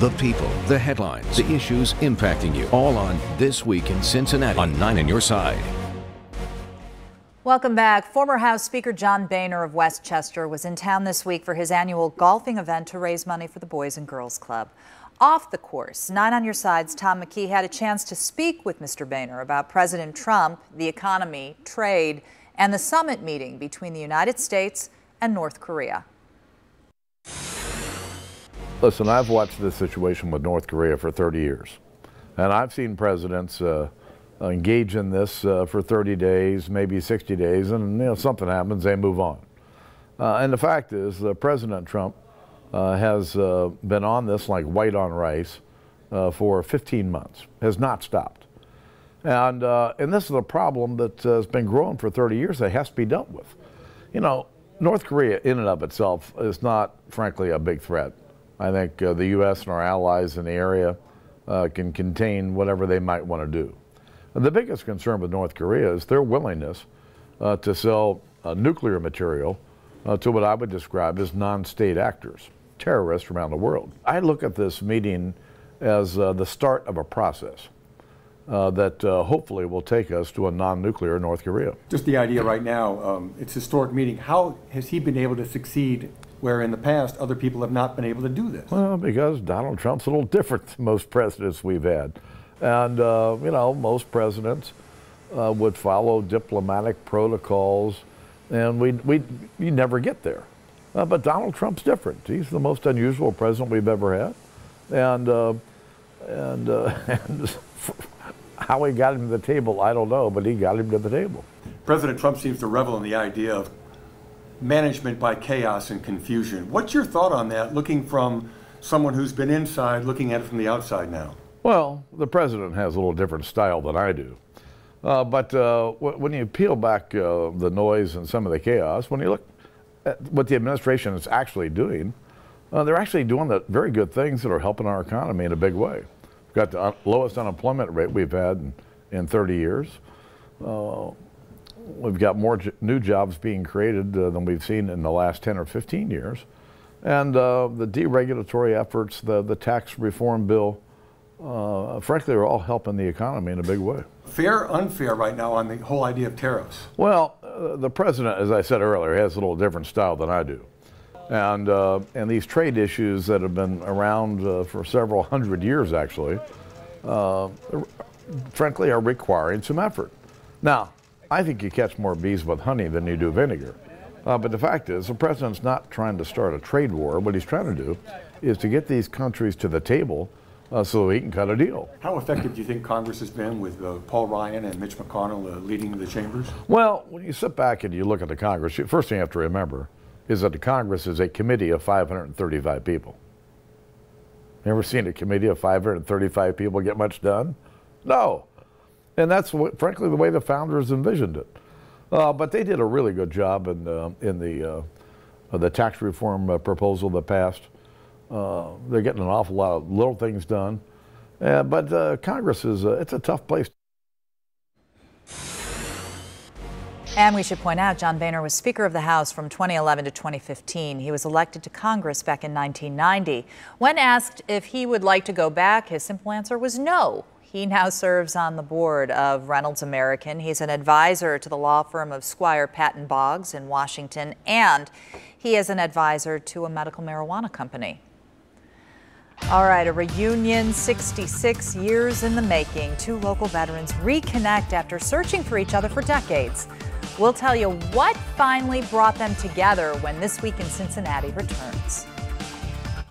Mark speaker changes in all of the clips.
Speaker 1: The people, the headlines, the issues impacting you, all on This Week in Cincinnati on 9 on Your Side.
Speaker 2: Welcome back. Former House Speaker John Boehner of Westchester was in town this week for his annual golfing event to raise money for the Boys and Girls Club. Off the course, 9 on Your Side's Tom McKee had a chance to speak with Mr. Boehner about President Trump, the economy, trade, and the summit meeting between the United States and North Korea.
Speaker 3: Listen, I've watched this situation with North Korea for 30 years, and I've seen presidents engage in this for 30 days, maybe 60 days, and something happens, they move on. And the fact is, President Trump has been on this like white on rice for 15 months, has not stopped. And this is a problem that has been growing for 30 years that has to be dealt with. You know, North Korea in and of itself is not, frankly, a big threat. I think the U.S. and our allies in the area can contain whatever they might want to do. The biggest concern with North Korea is their willingness to sell nuclear material to what I would describe as non-state actors, terrorists around the world. I look at this meeting as the start of a process that hopefully will take us to a non-nuclear North Korea.
Speaker 4: Just the idea right now, it's a historic meeting. How has he been able to succeed where in the past other people have not been able to do this?
Speaker 3: Well, because Donald Trump's a little different than most presidents we've had. And, you know, most presidents would follow diplomatic protocols, and you never get there. But Donald Trump's different. He's the most unusual president we've ever had. And how he got him to the table, I don't know, but he got him to the table.
Speaker 4: President Trump seems to revel in the idea of management by chaos and confusion. What's your thought on that, looking from someone who's been inside, looking at it from the outside now?
Speaker 3: Well, the president has a little different style than I do. But when you peel back the noise and some of the chaos, when you look at what the administration is actually doing, they're actually doing the very good things that are helping our economy in a big way. We've got the lowest unemployment rate we've had in 30 years. We've got more new jobs being created than we've seen in the last 10 or 15 years. And the deregulatory efforts, the tax reform bill, frankly, are all helping the economy in a big way.
Speaker 4: Fair, unfair right now on the whole idea of tariffs?
Speaker 3: Well, the president, as I said earlier, has a little different style than I do. And these trade issues that have been around for several hundred years, actually, frankly, are requiring some effort. Now, I think you catch more bees with honey than you do vinegar. But the fact is, the president's not trying to start a trade war. What he's trying to do is to get these countries to the table so he can cut a deal.
Speaker 4: How effective do you think Congress has been with Paul Ryan and Mitch McConnell leading the chambers?
Speaker 3: Well, when you sit back and you look at the Congress, the first thing you have to remember is that the Congress is a committee of 535 people. You ever seen a committee of 535 people get much done? No. And that's, frankly, the way the founders envisioned it. But they did a really good job in the tax reform proposal that passed. They're getting an awful lot of little things done. But Congress it's a tough place.
Speaker 2: And we should point out, John Boehner was Speaker of the House from 2011 to 2015. He was elected to Congress back in 1990. When asked if he would like to go back, his simple answer was no. He now serves on the board of Reynolds American. He's an advisor to the law firm of Squire Patton Boggs in Washington, and he is an advisor to a medical marijuana company. All right, a reunion 66 years in the making. Two local veterans reconnect after searching for each other for decades. We'll tell you what finally brought them together when This Week in Cincinnati returns.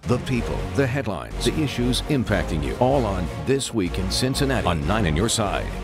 Speaker 1: The people, the headlines, the issues impacting you, all on This Week in Cincinnati on 9 on Your Side.